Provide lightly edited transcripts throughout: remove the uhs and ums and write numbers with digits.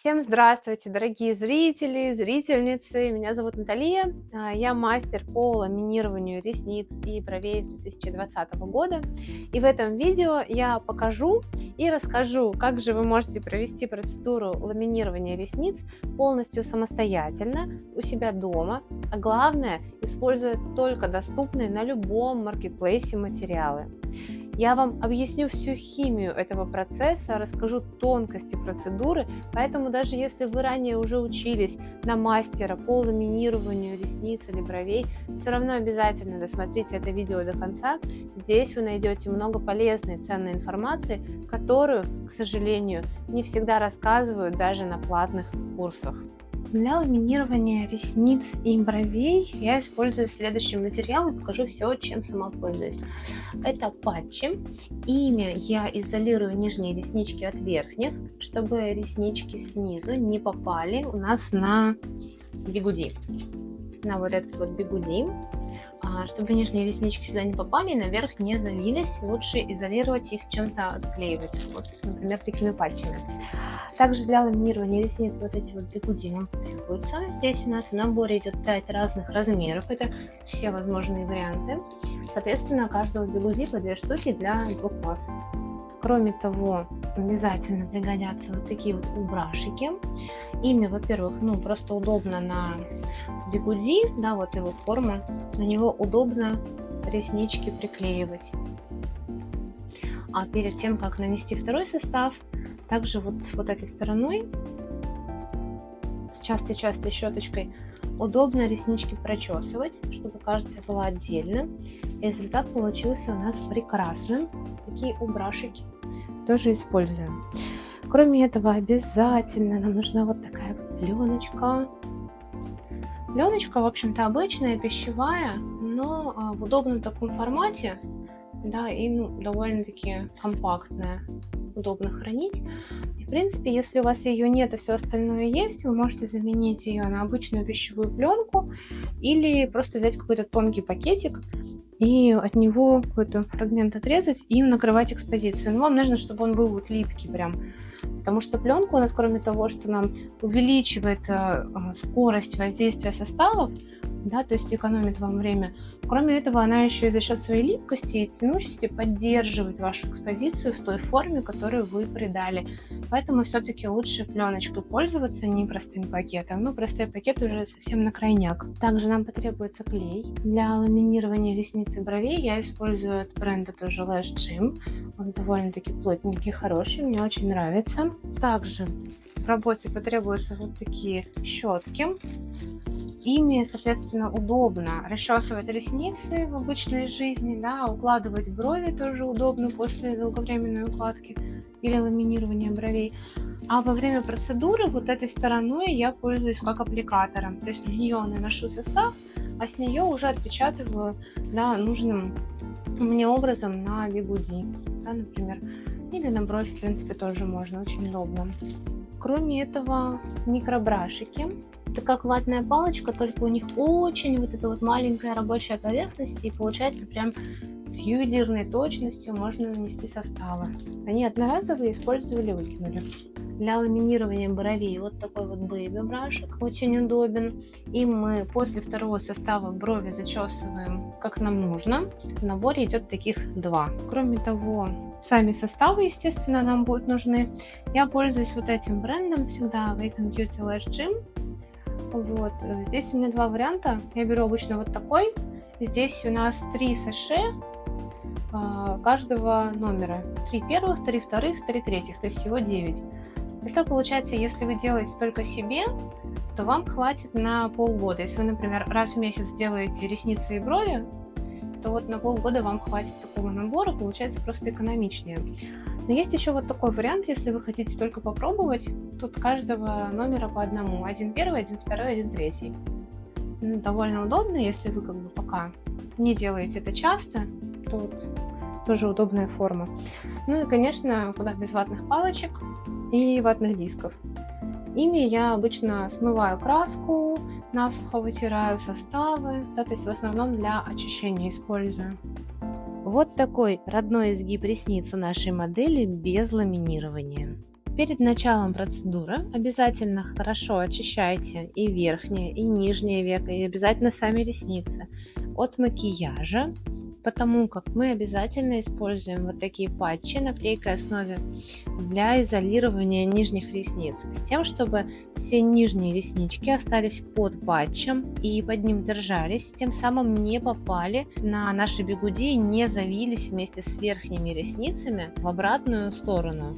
Всем здравствуйте, дорогие зрители, зрительницы. Меня зовут Наталья. Я мастер по ламинированию ресниц и бровей с 2020 года. И в этом видео я покажу и расскажу, как же вы можете провести процедуру ламинирования ресниц полностью самостоятельно у себя дома, а главное, используя только доступные на любом маркетплейсе материалы. Я вам объясню всю химию этого процесса, расскажу тонкости процедуры, поэтому даже если вы ранее уже учились на мастера по ламинированию ресниц или бровей, все равно обязательно досмотрите это видео до конца. Здесь вы найдете много полезной, ценной информации, которую, к сожалению, не всегда рассказывают даже на платных курсах. Для ламинирования ресниц и бровей я использую следующий материал и покажу все, чем сама пользуюсь. Это патчи. Ими я изолирую нижние реснички от верхних, чтобы реснички снизу не попали у нас на бигуди. На вот этот вот бигуди. Чтобы нижние реснички сюда не попали и наверх не завились, лучше изолировать их чем-то, склеивать, вот, например, такими патчами. Также для ламинирования ресниц вот эти вот бигуди нам требуются. Здесь у нас в наборе идет 5 разных размеров, это все возможные варианты. Соответственно, каждого бигуди по 2 штуки для 2 классов. Кроме того, обязательно пригодятся вот такие вот убрашики. Ими, во-первых, просто удобно на бигуди, да, вот его форма, на него удобно реснички приклеивать. А перед тем, как нанести второй состав, также вот этой стороной с частой-частой щеточкой удобно реснички прочесывать, чтобы каждая была отдельно. И результат получился у нас прекрасным. Такие убрашики тоже используем. Кроме этого, обязательно нам нужна вот такая вот пленочка. Пленочка, в общем-то, обычная, пищевая, но в удобном таком формате, да, и довольно-таки компактная, удобно хранить. И, в принципе, если у вас ее нет и все остальное есть, вы можете заменить ее на обычную пищевую пленку или просто взять какой-то тонкий пакетик и от него какой-то фрагмент отрезать и накрывать экспозицию. Но вам нужно, чтобы он был вот липкий прям. Потому что пленка у нас, кроме того, что нам увеличивает скорость воздействия составов, да, то есть экономит вам время, кроме этого, она еще и за счет своей липкости и тянучести поддерживает вашу экспозицию в той форме, которую вы придали. Поэтому все-таки лучше пленочкой пользоваться, не простым пакетом. Простой пакет уже совсем на крайняк. Также нам потребуется клей. Для ламинирования ресниц и бровей я использую от бренда тоже Lash Gym. Он довольно-таки плотненький, хороший, мне очень нравится. Также в работе потребуются вот такие щетки. Ими, соответственно, удобно расчесывать ресницы в обычной жизни, да, укладывать брови тоже удобно после долговременной укладки или ламинирования бровей. А во время процедуры вот этой стороной я пользуюсь как аппликатором. То есть на нее наношу состав, а с нее уже отпечатываю, да, нужным мне образом на бигуди, да, например, или на бровь, в принципе, тоже можно, очень удобно. Кроме этого, микробрашики. Это как ватная палочка, только у них очень вот эта вот маленькая рабочая поверхность, и получается прям с ювелирной точностью можно нанести составы. Они одноразовые, использовали, выкинули. Для ламинирования бровей вот такой вот бэйби-брашек, очень удобен. И мы после второго состава брови зачесываем как нам нужно. В наборе идет таких 2. Кроме того, сами составы, естественно, нам будут нужны. Я пользуюсь вот этим брендом всегда, Wake Beauty Lash Gym. Вот, здесь у меня 2 варианта. Я беру обычно вот такой. Здесь у нас 3 саше каждого номера. 3 первых, 3 вторых, 3 третьих, то есть всего 9. Это получается, если вы делаете только себе, то вам хватит на полгода. Если вы, например, раз в месяц делаете ресницы и брови, то вот на полгода вам хватит такого набора, получается просто экономичнее. Но есть еще вот такой вариант, если вы хотите только попробовать, тут каждого номера по одному. 1 первый, 1 второй, 1 третий. Довольно удобно, если вы как бы пока не делаете это часто, то вот тоже удобная форма. Ну и, конечно, куда без ватных палочек и ватных дисков. Ими я обычно смываю краску, насухо вытираю составы, да, то есть в основном для очищения использую. Вот такой родной изгиб ресниц у нашей модели без ламинирования. Перед началом процедуры обязательно хорошо очищайте и верхнее, и нижнее веко, и обязательно сами ресницы от макияжа, потому как мы обязательно используем вот такие патчи на клейкой основе для изолирования нижних ресниц, с тем, чтобы все нижние реснички остались под патчем и под ним держались, тем самым не попали на наши бигуди и не завились вместе с верхними ресницами в обратную сторону.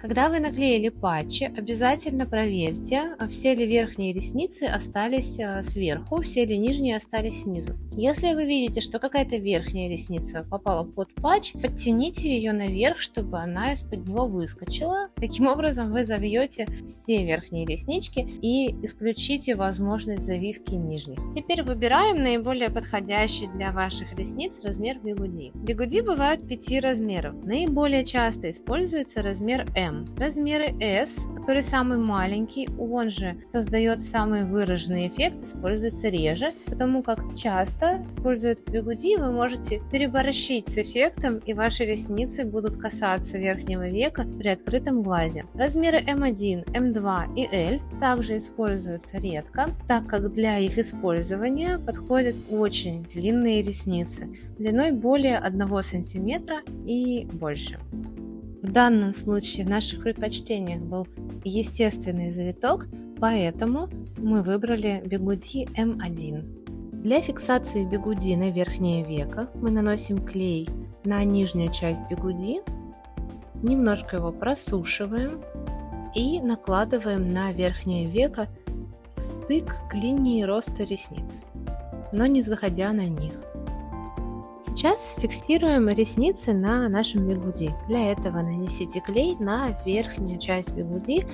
Когда вы наклеили патчи, обязательно проверьте, все ли верхние ресницы остались сверху, все ли нижние остались снизу. Если вы видите, что какая-то верхняя ресница попала под патч, подтяните ее наверх, чтобы она из-под него выскочила. Таким образом вы завьете все верхние реснички и исключите возможность завивки нижних. Теперь выбираем наиболее подходящий для ваших ресниц размер бигуди. Бигуди бывают 5 размеров. Наиболее часто используется размер M. Размеры S, который самый маленький, он же создает самый выраженный эффект, используется реже, потому как часто, используя бигуди, вы можете переборщить с эффектом, и ваши ресницы будут касаться верхнего века при открытом глазе. Размеры M1, M2 и L также используются редко, так как для их использования подходят очень длинные ресницы, длиной более 1 см и больше. В данном случае в наших предпочтениях был естественный завиток, поэтому мы выбрали бигуди M1. Для фиксации бигуди на верхнее веко мы наносим клей на нижнюю часть бигуди, немножко его просушиваем и накладываем на верхнее веко в стык к линии роста ресниц, но не заходя на них. Сейчас фиксируем ресницы на нашем бигуди. Для этого нанесите клей на верхнюю часть бигуди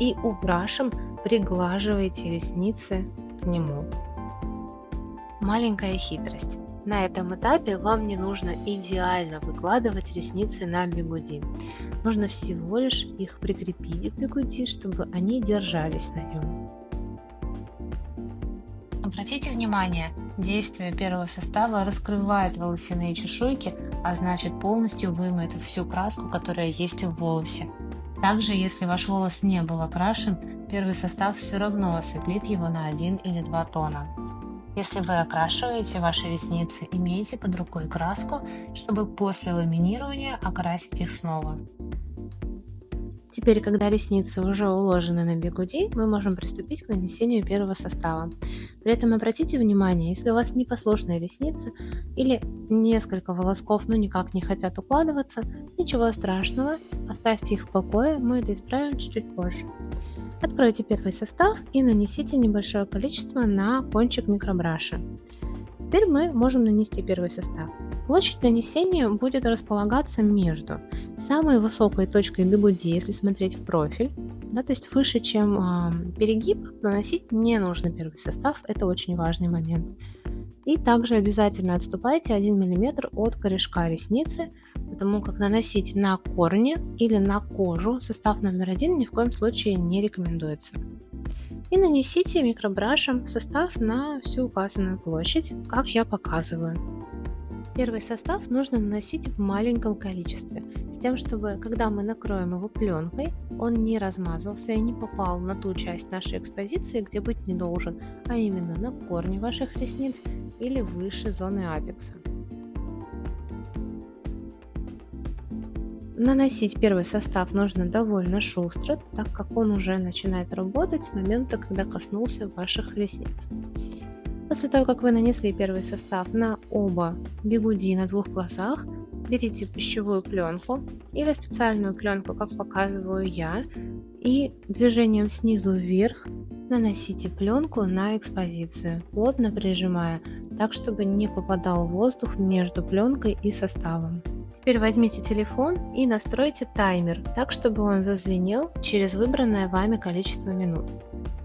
и убрашем приглаживайте ресницы к нему. Маленькая хитрость. На этом этапе вам не нужно идеально выкладывать ресницы на бигуди. Нужно всего лишь их прикрепить к бигуди, чтобы они держались на нем. Обратите внимание, действие первого состава раскрывает волосяные чешуйки, а значит полностью вымоет всю краску, которая есть в волосе. Также, если ваш волос не был окрашен, первый состав все равно осветлит его на 1 или 2 тона. Если вы окрашиваете ваши ресницы, имейте под рукой краску, чтобы после ламинирования окрасить их снова. Теперь, когда ресницы уже уложены на бигуди, мы можем приступить к нанесению первого состава. При этом обратите внимание, если у вас непослушные ресницы или несколько волосков, но никак не хотят укладываться, ничего страшного, оставьте их в покое, мы это исправим чуть-чуть позже. Откройте первый состав и нанесите небольшое количество на кончик микробраша. Теперь мы можем нанести первый состав. Площадь нанесения будет располагаться между самой высокой точкой бигуди, если смотреть в профиль, то есть выше, чем перегиб, наносить не нужно первый состав, это очень важный момент. И также обязательно отступайте 1 мм от корешка ресницы, потому как наносить на корни или на кожу состав номер 1 ни в коем случае не рекомендуется. И нанесите микробрашем состав на всю указанную площадь, как я показываю. Первый состав нужно наносить в маленьком количестве, с тем, чтобы, когда мы накроем его пленкой, он не размазался и не попал на ту часть нашей экспозиции, где быть не должен, а именно на корни ваших ресниц или выше зоны апекса. Наносить первый состав нужно довольно шустро, так как он уже начинает работать с момента, когда коснулся ваших ресниц. После того, как вы нанесли первый состав на оба бигуди на 2 глазах, берите пищевую пленку или специальную пленку, как показываю я, и движением снизу вверх наносите пленку на экспозицию, плотно прижимая, так чтобы не попадал воздух между пленкой и составом. Теперь возьмите телефон и настройте таймер так, чтобы он зазвенел через выбранное вами количество минут.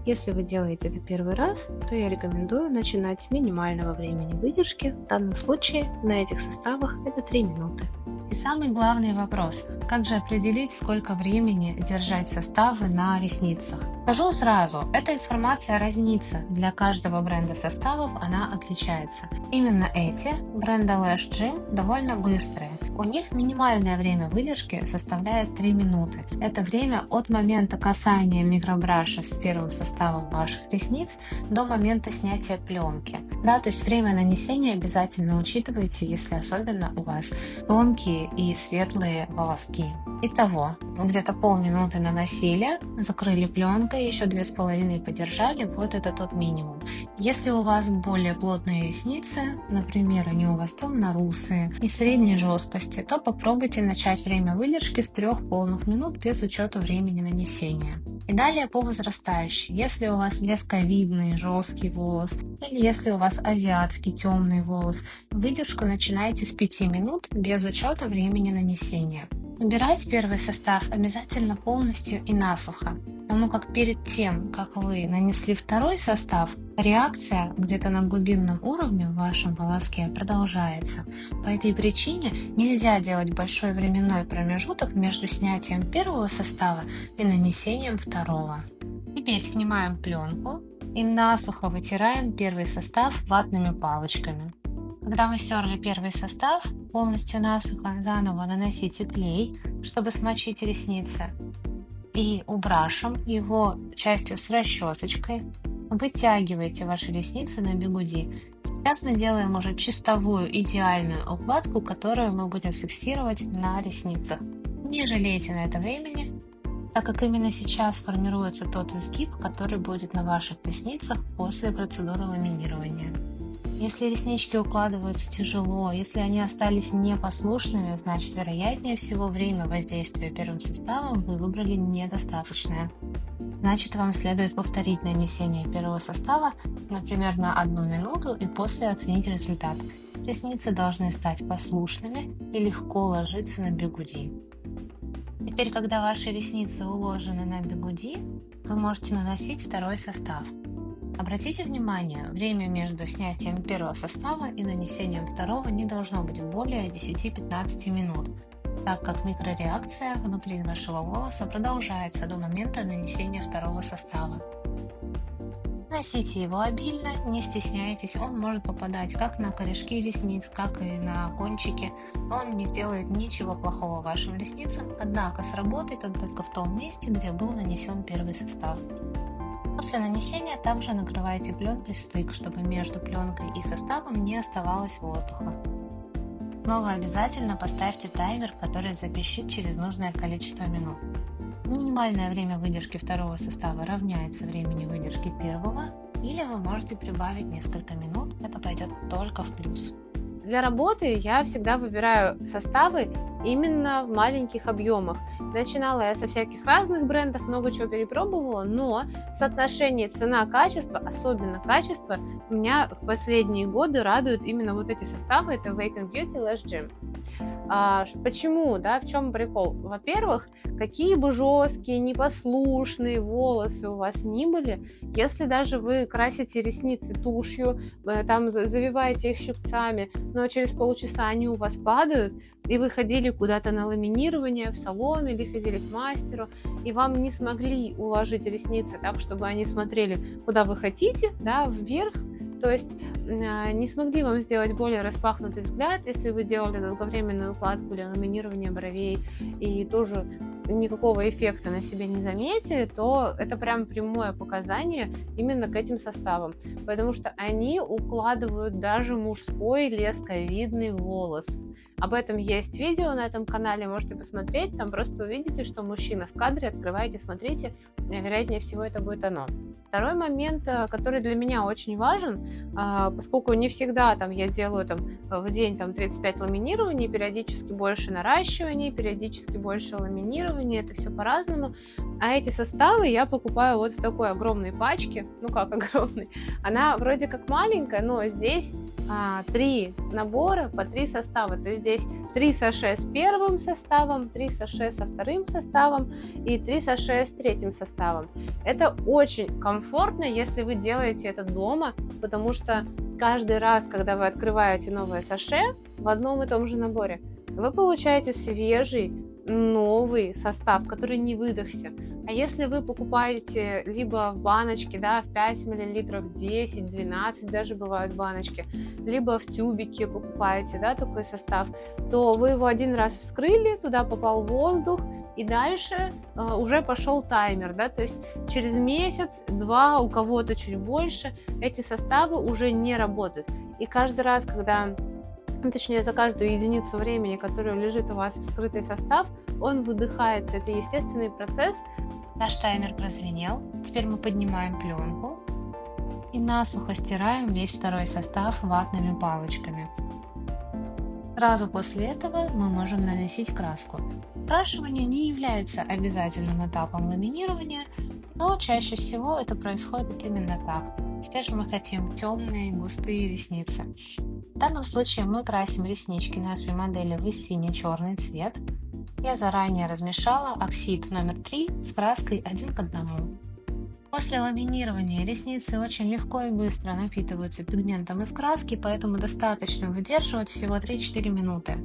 Если вы делаете это первый раз, то я рекомендую начинать с минимального времени выдержки. В данном случае на этих составах это 3 минуты. И самый главный вопрос: как же определить, сколько времени держать составы на ресницах? Скажу сразу, эта информация разнится. Для каждого бренда составов она отличается. Именно эти бренда Lash Gym довольно быстрые. У них минимальное время выдержки составляет 3 минуты. Это время от момента касания микробраша с первым составом ваших ресниц до момента снятия пленки. Да, то есть время нанесения обязательно учитывайте, если особенно у вас тонкие и светлые волоски. Итого, где-то полминуты наносили, закрыли пленкой, еще 2,5 подержали, вот это тот минимум. Если у вас более плотные ресницы, например, они у вас темно-русые и средней жесткости, то попробуйте начать время выдержки с 3 полных минут без учета времени нанесения. И далее по возрастающей. Если у вас лесковидный жесткий волос или если у вас азиатский темный волос, выдержку начинайте с 5 минут без учета времени нанесения. Выбирать первый состав обязательно полностью и насухо, потому как перед тем, как вы нанесли второй состав, реакция где-то на глубинном уровне в вашем волоске продолжается. По этой причине нельзя делать большой временной промежуток между снятием первого состава и нанесением второго. Теперь снимаем пленку и насухо вытираем первый состав ватными палочками. Когда вы стерли первый состав, полностью насухо заново наносите клей, чтобы смочить ресницы. И убрашем его частью с расчесочкой. Вытягивайте ваши ресницы на бигуди. Сейчас мы делаем уже чистовую идеальную укладку, которую мы будем фиксировать на ресницах. Не жалейте на это времени, так как именно сейчас формируется тот изгиб, который будет на ваших ресницах после процедуры ламинирования. Если реснички укладываются тяжело, если они остались непослушными, значит, вероятнее всего, время воздействия первым составом вы выбрали недостаточное. Значит, вам следует повторить нанесение первого состава, например, на 1 минуту и после оценить результат. Ресницы должны стать послушными и легко ложиться на бигуди. Теперь, когда ваши ресницы уложены на бигуди, вы можете наносить второй состав. Обратите внимание, время между снятием первого состава и нанесением второго не должно быть более 10-15 минут, так как микрореакция внутри вашего волоса продолжается до момента нанесения второго состава. Наносите его обильно, не стесняйтесь, он может попадать как на корешки ресниц, как и на кончики. Он не сделает ничего плохого вашим ресницам, однако сработает он только в том месте, где был нанесен первый состав. После нанесения также накрывайте пленкой в стык, чтобы между пленкой и составом не оставалось воздуха. Снова обязательно поставьте таймер, который запищит через нужное количество минут. Минимальное время выдержки второго состава равняется времени выдержки первого, или вы можете прибавить несколько минут, это пойдет только в плюс. Для работы я всегда выбираю составы именно в маленьких объемах. Начинала я со всяких разных брендов, много чего перепробовала, но в соотношении цена-качество, особенно качество, меня в последние годы радуют именно вот эти составы, это Wake & Beauty, Lash Gym. Почему, да, в чем прикол? Во-первых, какие бы жесткие, непослушные волосы у вас ни были, если даже вы красите ресницы тушью, там завиваете их щипцами, но через полчаса они у вас падают, и вы ходили куда-то на ламинирование, в салон или ходили к мастеру, и вам не смогли уложить ресницы так, чтобы они смотрели куда вы хотите, да, вверх, то есть не смогли вам сделать более распахнутый взгляд, если вы делали долговременную укладку или ламинирование бровей и тоже никакого эффекта на себе не заметили, то это прям прямое показание именно к этим составам, потому что они укладывают даже мужской лесковидный волос. Об этом есть видео на этом канале, можете посмотреть, там просто увидите, что мужчина в кадре, открывайте, смотрите, вероятнее всего это будет оно. Второй момент, который для меня очень важен, поскольку не всегда там я делаю в день 35 ламинирований, периодически больше наращиваний, периодически больше ламинирования, это все по-разному, а эти составы я покупаю вот в такой огромной пачке, ну как огромной, она вроде как маленькая, но здесь 3 набора по 3 состава, то есть здесь 3 саше с первым составом, 3 саше со вторым составом и 3 саше с третьим составом. Это очень комфортно, если вы делаете это дома, потому что каждый раз, когда вы открываете новое саше в одном и том же наборе, вы получаете свежий, новый состав, который не выдохся. А если вы покупаете либо в баночке, да, в 5 мл, 10, 12 даже бывают баночки, либо в тюбике покупаете, да, такой состав, то вы его один раз вскрыли, туда попал воздух, и дальше уже пошел таймер, да, то есть через месяц-два, у кого-то чуть больше, эти составы уже не работают. И каждый раз, когда, точнее, за каждую единицу времени, которая лежит у вас вскрытый состав, он выдыхается. Это естественный процесс. Наш таймер прозвенел. Теперь мы поднимаем пленку и насухо стираем весь второй состав ватными палочками. Сразу после этого мы можем наносить краску. Окрашивание не является обязательным этапом ламинирования, но чаще всего это происходит именно так. Теперь же мы хотим темные, густые ресницы. В данном случае мы красим реснички нашей модели в сине-черный цвет. Я заранее размешала оксид номер 3 с краской 1 к 1. После ламинирования ресницы очень легко и быстро напитываются пигментом из краски, поэтому достаточно выдерживать всего 3-4 минуты.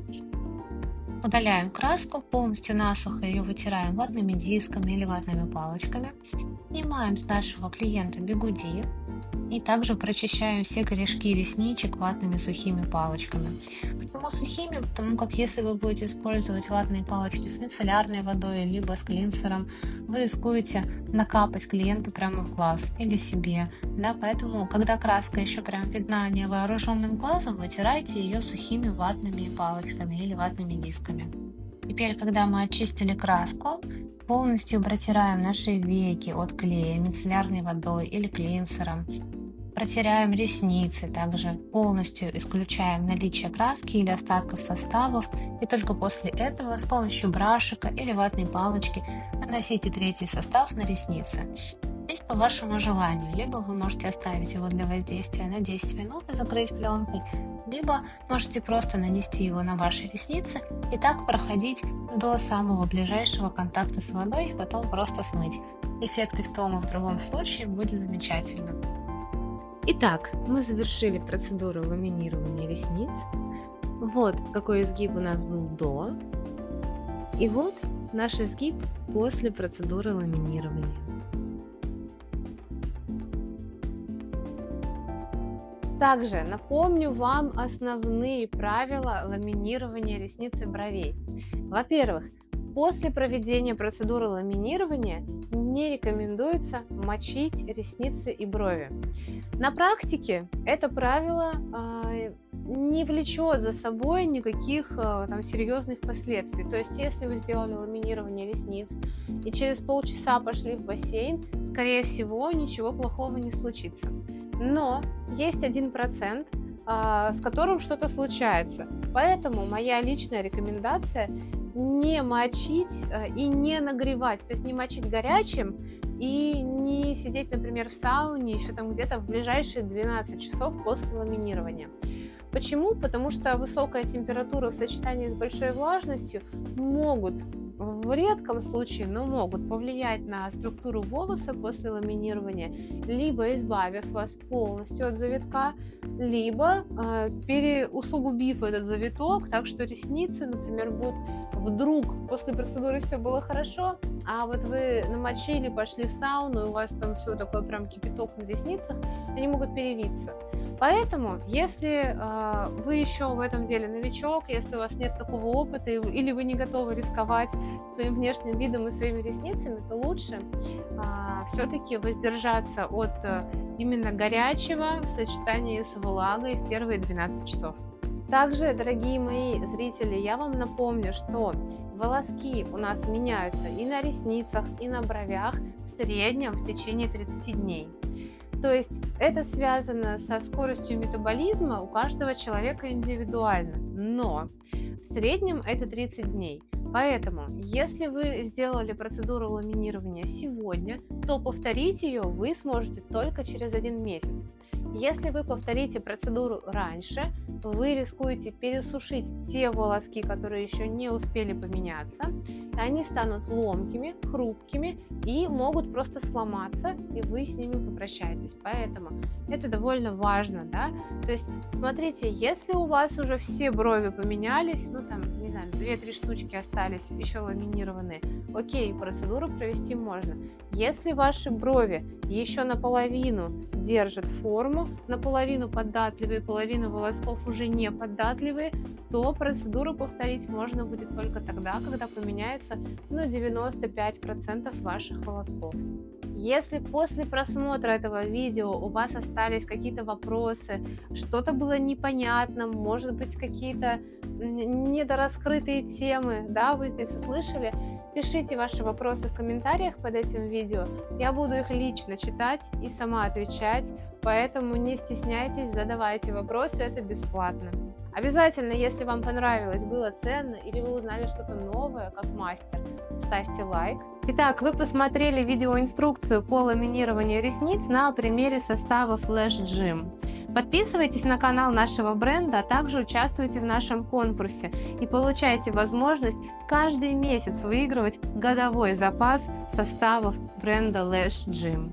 Удаляем краску, полностью насухо ее вытираем ватными дисками или ватными палочками. Снимаем с нашего клиента бигуди и также прочищаем все корешки ресничек ватными сухими палочками. Почему сухими? Потому как если вы будете использовать ватные палочки с мицеллярной водой либо с клинсером, вы рискуете накапать клиенту прямо в глаз или себе. Да, поэтому, когда краска еще прям видна невооруженным глазом, вытирайте ее сухими ватными палочками или ватными дисками. Теперь, когда мы очистили краску, полностью протираем наши веки от клея мицеллярной водой или клинсером. Протираем ресницы, также полностью исключаем наличие краски или остатков составов, и только после этого с помощью брашика или ватной палочки наносите третий состав на ресницы. Здесь по вашему желанию, либо вы можете оставить его для воздействия на 10 минут и закрыть пленкой, либо можете просто нанести его на ваши ресницы и так проходить до самого ближайшего контакта с водой и потом просто смыть. Эффект и в том и в другом случае будет замечательным. Итак, мы завершили процедуру ламинирования ресниц. Вот какой изгиб у нас был до. И вот наш изгиб после процедуры ламинирования. Также напомню вам основные правила ламинирования ресниц и бровей. Во-первых, после проведения процедуры ламинирования не рекомендуется мочить ресницы и брови. На практике это правило не влечет за собой никаких серьезных последствий. То есть, если вы сделали ламинирование ресниц и через полчаса пошли в бассейн, скорее всего, ничего плохого не случится. Но есть 1%, с которым что-то случается. Поэтому моя личная рекомендация не мочить и не нагревать, то есть не мочить горячим и не сидеть, например, в сауне еще там где-то в ближайшие 12 часов после ламинирования. Почему? Потому что высокая температура в сочетании с большой влажностью могут, в редком случае, но могут повлиять на структуру волоса после ламинирования, либо избавив вас полностью от завитка, либо переусугубив этот завиток, так что ресницы, например, будут вдруг после процедуры все было хорошо, а вот вы намочили, пошли в сауну, и у вас там все такое прям кипяток на ресницах, они могут перевиться. Поэтому, если вы еще в этом деле новичок, если у вас нет такого опыта или вы не готовы рисковать своим внешним видом и своими ресницами, то лучше все-таки воздержаться от именно горячего в сочетании с влагой в первые 12 часов. Также, дорогие мои зрители, я вам напомню, что волоски у нас меняются и на ресницах, и на бровях в среднем в течение 30 дней. То есть это связано со скоростью метаболизма у каждого человека индивидуально, но в среднем это 30 дней. Поэтому, если вы сделали процедуру ламинирования сегодня, то повторить ее вы сможете только через 1 месяц. Если вы повторите процедуру раньше, вы рискуете пересушить те волоски, которые еще не успели поменяться. Они станут ломкими, хрупкими и могут просто сломаться, и вы с ними попрощаетесь. Поэтому это довольно важно, да. То есть, смотрите, если у вас уже все брови поменялись, ну там, не знаю, 2-3 штучки остались еще ламинированные, окей, процедуру провести можно. Если ваши брови еще наполовину держат форму, наполовину податливые, половина волосков уже не податливые, то процедуру повторить можно будет только тогда, когда поменяется 95% ваших волосков. Если после просмотра этого видео у вас остались какие-то вопросы, что-то было непонятно, может быть, какие-то недораскрытые темы, да, вы здесь услышали, пишите ваши вопросы в комментариях под этим видео. Я буду их лично читать и сама отвечать, поэтому не стесняйтесь, задавайте вопросы, это бесплатно. Обязательно, если вам понравилось, было ценно или вы узнали что-то новое, как мастер, ставьте лайк. Итак, вы посмотрели видеоинструкцию по ламинированию ресниц на примере состава Flash Gym. Подписывайтесь на канал нашего бренда, а также участвуйте в нашем конкурсе и получайте возможность каждый месяц выигрывать годовой запас составов бренда Lash Gym.